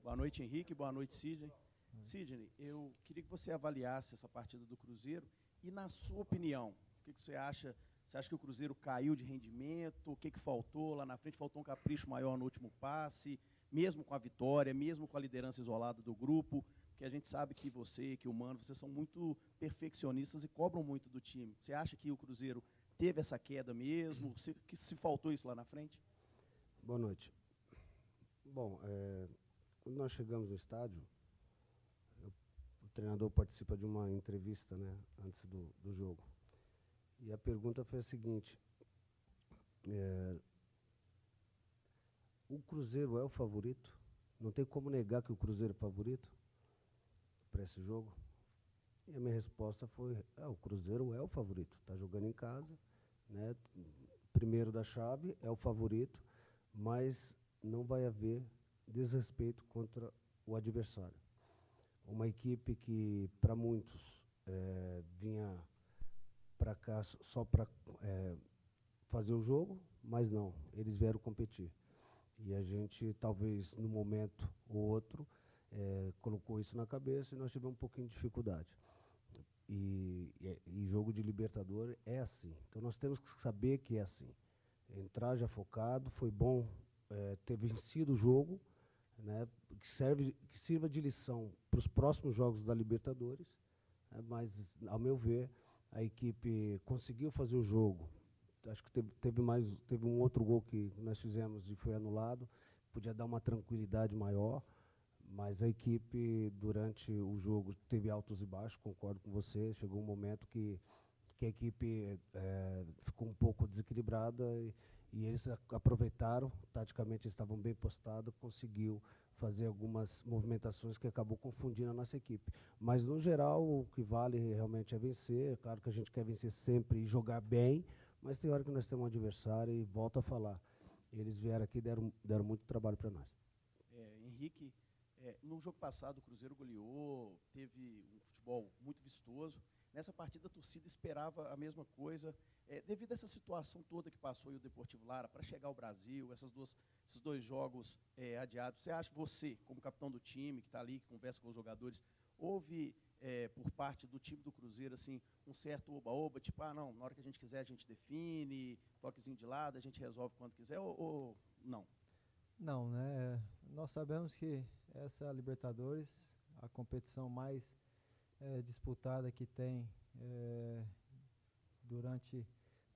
Boa noite, Henrique. Boa noite, Sidney. Sidney, eu queria que você avaliasse essa partida do Cruzeiro e, na sua opinião, o que você acha? Você acha que o Cruzeiro caiu de rendimento? O que faltou lá na frente? Faltou um capricho maior no último passe, mesmo com a vitória, mesmo com a liderança isolada do grupo? Porque a gente sabe que você, que o Mano, vocês são muito perfeccionistas e cobram muito do time. Você acha que o Cruzeiro teve essa queda mesmo? Se faltou isso lá na frente? Boa noite. Bom, quando nós chegamos no estádio, o treinador participa de uma entrevista, né, antes do jogo. E a pergunta foi a seguinte: o Cruzeiro é o favorito? Não tem como negar que o Cruzeiro é favorito para esse jogo? E a minha resposta foi: o Cruzeiro é o favorito. Está jogando em casa, né, primeiro da chave, é o favorito, mas não vai haver desrespeito contra o adversário. Uma equipe que, para muitos, vinha para cá só para fazer o jogo, mas não, eles vieram competir. E a gente, talvez, num momento ou outro, colocou isso na cabeça e nós tivemos um pouquinho de dificuldade. E jogo de Libertadores é assim. Então nós temos que saber que é assim. Entrar já focado, foi bom ter vencido o jogo, né, que sirva de lição para os próximos jogos da Libertadores, mas, ao meu ver, a equipe conseguiu fazer o jogo. Acho que teve um outro gol que nós fizemos e foi anulado, podia dar uma tranquilidade maior, mas a equipe, durante o jogo, teve altos e baixos, concordo com você. Chegou um momento que a equipe ficou um pouco desequilibrada e eles aproveitaram, taticamente eles estavam bem postados, conseguiu fazer algumas movimentações que acabou confundindo a nossa equipe. Mas, no geral, o que vale realmente é vencer. É claro que a gente quer vencer sempre e jogar bem, mas tem hora que nós temos um adversário e volto a falar. Eles vieram aqui e deram muito trabalho para nós. Henrique, no jogo passado o Cruzeiro goleou, teve um futebol muito vistoso. Nessa partida a torcida esperava a mesma coisa. Devido a essa situação toda que passou o Deportivo Lara para chegar ao Brasil, esses dois jogos adiados, você, como capitão do time, que está ali, que conversa com os jogadores, houve, por parte do time do Cruzeiro, assim, um certo oba-oba, tipo, não, na hora que a gente quiser a gente define, toquezinho de lado, a gente resolve quando quiser, ou não? Não, né? Nós sabemos que essa é a Libertadores, a competição mais disputada que tem durante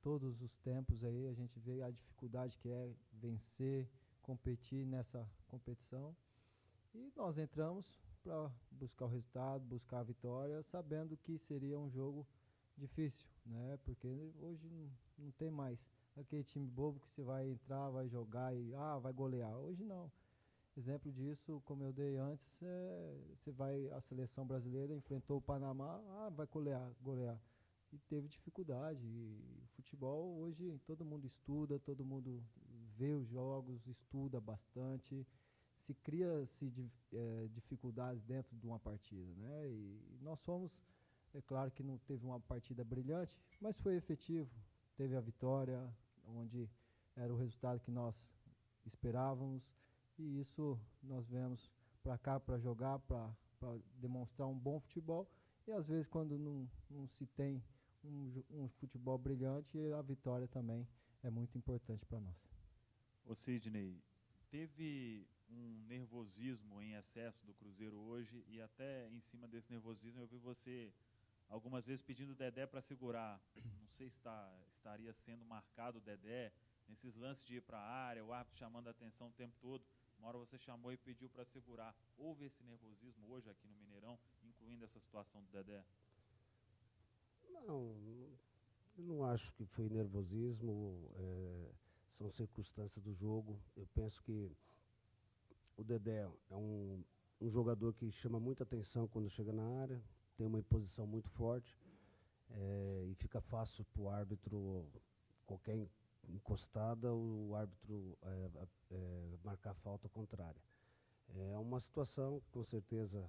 todos os tempos aí. A gente vê a dificuldade que é vencer, competir nessa competição. E nós entramos para buscar o resultado, buscar a vitória, sabendo que seria um jogo difícil, né? Porque hoje não tem mais aquele time bobo que você vai entrar, vai jogar e vai golear. Hoje não. Exemplo disso, como eu dei antes, você vai, a seleção brasileira enfrentou o Panamá, vai golear. E teve dificuldade. E futebol hoje todo mundo estuda, todo mundo vê os jogos, estuda bastante, se cria-se dificuldades dentro de uma partida, né? E nós fomos, é claro que não teve uma partida brilhante, mas foi efetivo. Teve a vitória, onde era o resultado que nós esperávamos, e isso nós viemos para cá para jogar, para demonstrar um bom futebol. E às vezes, quando não se tem um futebol brilhante, a vitória também é muito importante para nós. Ô Sidney, teve um nervosismo em excesso do Cruzeiro hoje, e até em cima desse nervosismo eu vi você algumas vezes pedindo o Dedé para segurar. Não sei se estaria sendo marcado o Dedé nesses lances de ir para a área, o árbitro chamando a atenção o tempo todo. Uma hora você chamou e pediu para segurar. Houve esse nervosismo hoje aqui no Mineirão, incluindo essa situação do Dedé? Não, eu não acho que foi nervosismo, são circunstâncias do jogo. Eu penso que o Dedé é um jogador que chama muita atenção quando chega na área, tem uma imposição muito forte, e fica fácil para o árbitro, qualquer encostada, o árbitro marcar falta contrária. É uma situação que, com certeza,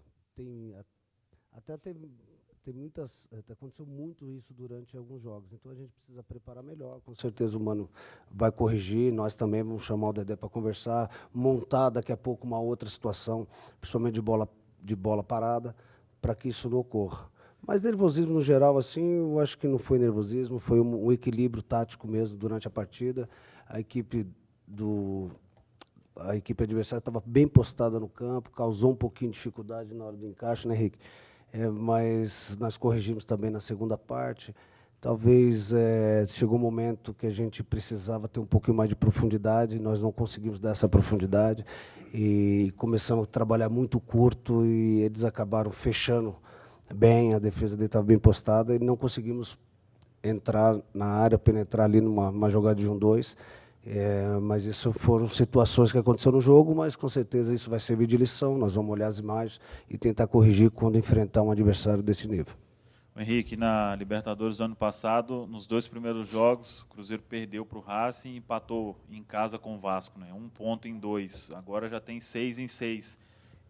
até aconteceu muito isso durante alguns jogos, então a gente precisa preparar melhor. Com certeza o Mano vai corrigir, nós também vamos chamar o Dedé para conversar, montar daqui a pouco uma outra situação, principalmente de bola parada, para que isso não ocorra. Mas nervosismo no geral, assim, eu acho que não foi nervosismo, foi um equilíbrio tático mesmo durante a partida. A equipe adversária estava bem postada no campo, causou um pouquinho de dificuldade na hora do encaixe, né, Henrique? Mas nós corrigimos também na segunda parte. Talvez chegou um momento que a gente precisava ter um pouquinho mais de profundidade, nós não conseguimos dar essa profundidade e começamos a trabalhar muito curto e eles acabaram fechando bem, a defesa dele estava bem postada e não conseguimos entrar na área, penetrar ali numa jogada de 1-2. Mas isso foram situações que aconteceram no jogo, mas com certeza isso vai servir de lição. Nós vamos olhar as imagens e tentar corrigir quando enfrentar um adversário desse nível. Henrique, na Libertadores do ano passado, nos 2 primeiros jogos, o Cruzeiro perdeu para o Racing e empatou em casa com o Vasco, né? 1 ponto em 2. Agora já tem 6 em 6.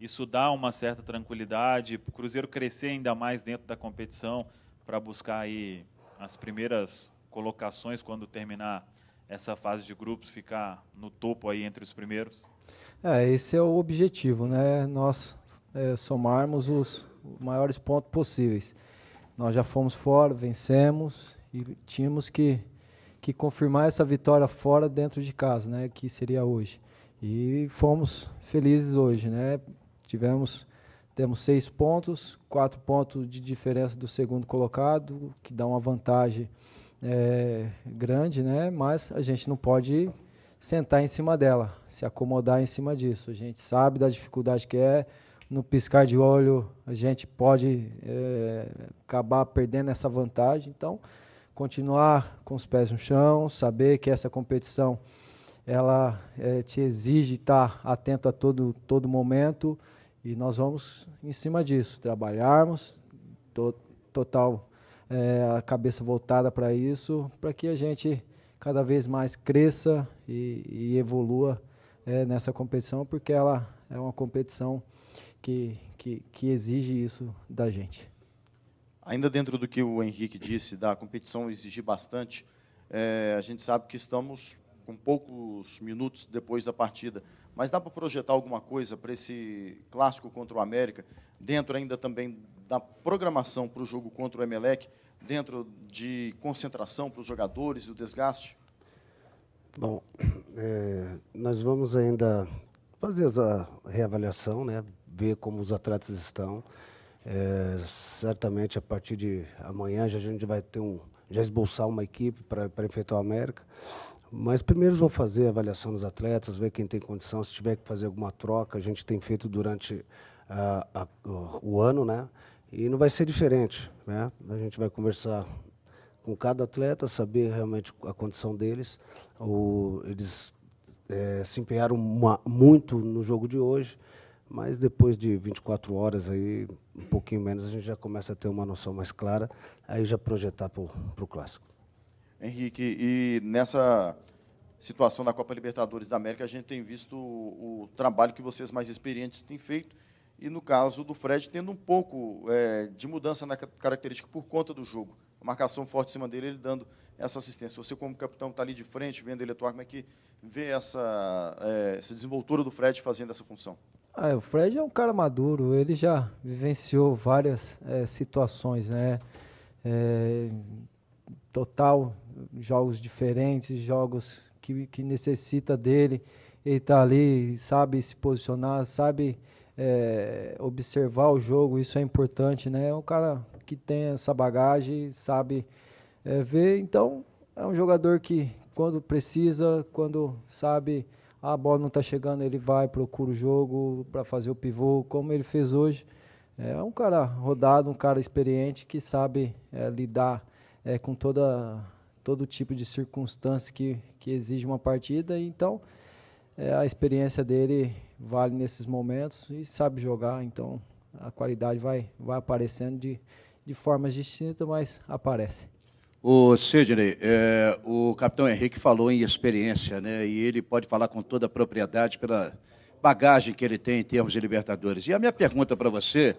Isso dá uma certa tranquilidade para o Cruzeiro crescer ainda mais dentro da competição para buscar aí as primeiras colocações quando terminar essa fase de grupos, ficar no topo aí entre os primeiros? Esse é o objetivo, né? Nós somarmos os maiores pontos possíveis. Nós já fomos fora, vencemos e tínhamos que confirmar essa vitória fora dentro de casa, né? Que seria hoje. E fomos felizes hoje, né? Temos 6 pontos, 4 pontos de diferença do segundo colocado, que dá uma vantagem grande, né? Mas a gente não pode sentar em cima dela, se acomodar em cima disso. A gente sabe da dificuldade que é, no piscar de olho a gente pode acabar perdendo essa vantagem. Então, continuar com os pés no chão, saber que essa competição ela te exige estar atento a todo momento, e nós vamos em cima disso, trabalharmos total a cabeça voltada para isso, para que a gente cada vez mais cresça e evolua nessa competição, porque ela é uma competição que exige isso da gente. Ainda dentro do que o Henrique disse, da competição exigir bastante, a gente sabe que estamos com poucos minutos depois da partida, mas dá para projetar alguma coisa para esse clássico contra o América, dentro ainda também da programação para o jogo contra o Emelec, dentro de concentração para os jogadores e o desgaste? Bom, nós vamos ainda fazer essa reavaliação, né? Ver como os atletas estão. Certamente a partir de amanhã a gente vai ter já esboçar uma equipe para enfrentar o América. Mas primeiro vão fazer a avaliação dos atletas, ver quem tem condição, se tiver que fazer alguma troca, a gente tem feito durante o ano, né? E não vai ser diferente, né? A gente vai conversar com cada atleta, saber realmente a condição deles. Eles se empenharam muito no jogo de hoje, mas depois de 24 horas, aí, um pouquinho menos, a gente já começa a ter uma noção mais clara, aí já projetar para o Clássico. Henrique, e nessa situação da Copa Libertadores da América, a gente tem visto o trabalho que vocês mais experientes têm feito, e no caso do Fred, tendo um pouco de mudança na característica por conta do jogo. A marcação forte em cima dele, ele dando essa assistência. Você, como capitão, está ali de frente, vendo ele atuar, como é que vê essa desenvoltura do Fred fazendo essa função? O Fred é um cara maduro, ele já vivenciou várias situações, né? Total, jogos diferentes, jogos que necessita dele. Ele está ali, sabe se posicionar, sabe observar o jogo, isso é importante, né? É um cara que tem essa bagagem, sabe ver. Então, é um jogador que, quando precisa, quando sabe a bola não está chegando, ele vai, procura o jogo para fazer o pivô, como ele fez hoje. É um cara rodado, um cara experiente, que sabe lidar com todo tipo de circunstância que exige uma partida. Então, a experiência dele vale nesses momentos e sabe jogar. Então, a qualidade vai aparecendo de formas distintas, mas aparece. O Sidney, o capitão Henrique falou em experiência, né? E ele pode falar com toda a propriedade pela bagagem que ele tem em termos de Libertadores. E a minha pergunta para você,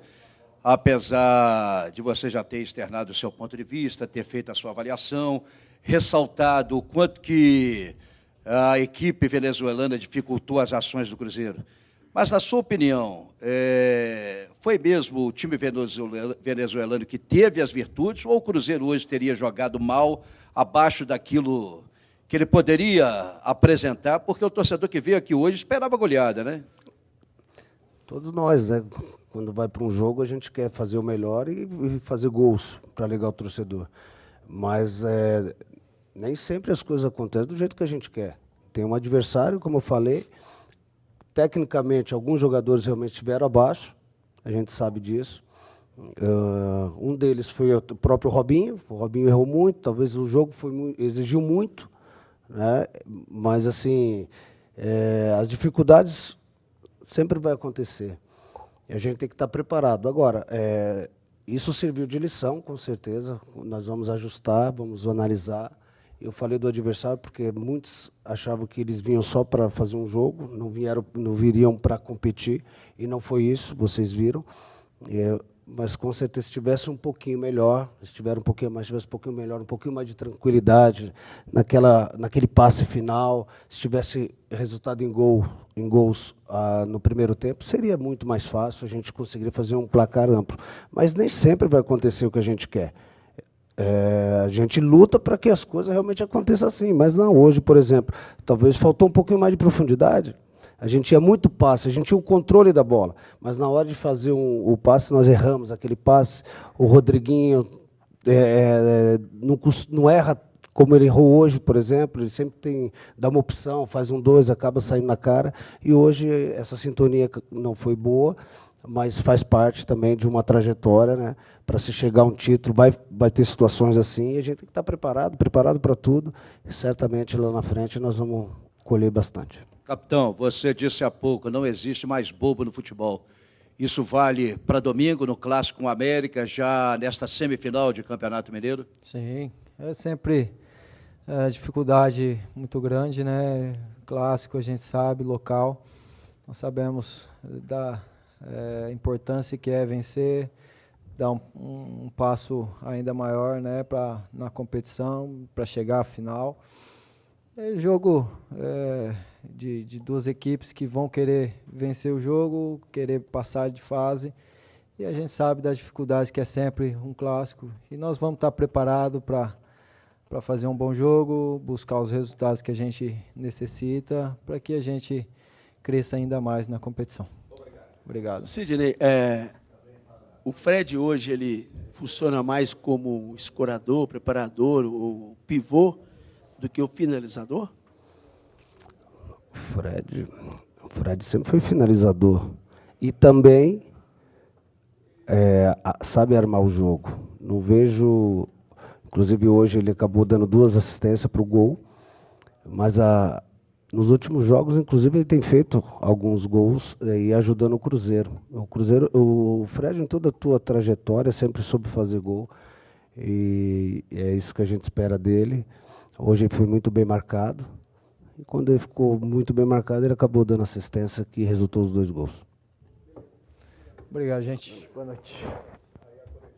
apesar de você já ter externado o seu ponto de vista, ter feito a sua avaliação, ressaltado o quanto que a equipe venezuelana dificultou as ações do Cruzeiro. Mas, na sua opinião, foi mesmo o time venezuelano que teve as virtudes, ou o Cruzeiro hoje teria jogado mal, abaixo daquilo que ele poderia apresentar, porque o torcedor que veio aqui hoje esperava goleada, né? Todos nós, né? Quando vai para um jogo, a gente quer fazer o melhor e fazer gols para alegar o torcedor. Mas nem sempre as coisas acontecem do jeito que a gente quer. Tem um adversário, como eu falei, tecnicamente, alguns jogadores realmente estiveram abaixo, a gente sabe disso. Um deles foi o próprio Robinho. O Robinho errou muito, talvez o jogo exigiu muito, né? Mas, assim, as dificuldades sempre vai acontecer. E a gente tem que estar preparado. Agora, isso serviu de lição, com certeza. Nós vamos ajustar, vamos analisar. Eu falei do adversário porque muitos achavam que eles vinham só para fazer um jogo, não viriam para competir, e não foi isso, vocês viram. Mas com certeza, se tivesse um pouquinho melhor, se tiver um pouquinho mais, tivesse um pouquinho melhor, um pouquinho mais de tranquilidade naquele passe final, se tivesse resultado em gols no primeiro tempo, seria muito mais fácil, a gente conseguiria fazer um placar amplo. Mas nem sempre vai acontecer o que a gente quer. A gente luta para que as coisas realmente aconteçam assim, mas não, hoje, por exemplo, talvez faltou um pouquinho mais de profundidade. A gente tinha muito passe, a gente tinha o controle da bola, mas na hora de fazer o passe, nós erramos aquele passe. O Rodriguinho não erra como ele errou hoje, por exemplo, ele sempre dá uma opção, faz um 2, acaba saindo na cara, e hoje essa sintonia não foi boa, mas faz parte também de uma trajetória, né? Para se chegar a um título, vai ter situações assim, e a gente tem que estar preparado para tudo, e certamente lá na frente nós vamos colher bastante. Capitão, você disse há pouco, não existe mais bobo no futebol. Isso vale para domingo, no Clássico com o América, já nesta semifinal de Campeonato Mineiro? Sim, é sempre dificuldade muito grande, né? Clássico, a gente sabe, local, nós sabemos da importância que é vencer, dar um passo ainda maior, né, na competição, para chegar à final. É jogo de duas equipes que vão querer vencer o jogo, querer passar de fase, e a gente sabe das dificuldades que é sempre um clássico, e nós vamos estar preparados para fazer um bom jogo, buscar os resultados que a gente necessita, para que a gente cresça ainda mais na competição. Obrigado. Sidney, o Fred hoje ele funciona mais como escorador, preparador, ou pivô, do que o finalizador? O Fred sempre foi finalizador. E também sabe armar o jogo. Não vejo... Inclusive, hoje ele acabou dando 2 assistências para o gol, mas nos últimos jogos, inclusive, ele tem feito alguns gols e ajudando o Cruzeiro. O Fred, em toda a tua trajetória, sempre soube fazer gol, e é isso que a gente espera dele. Hoje ele foi muito bem marcado, e quando ele ficou muito bem marcado, ele acabou dando assistência que resultou os 2 gols. Obrigado, gente. Boa noite.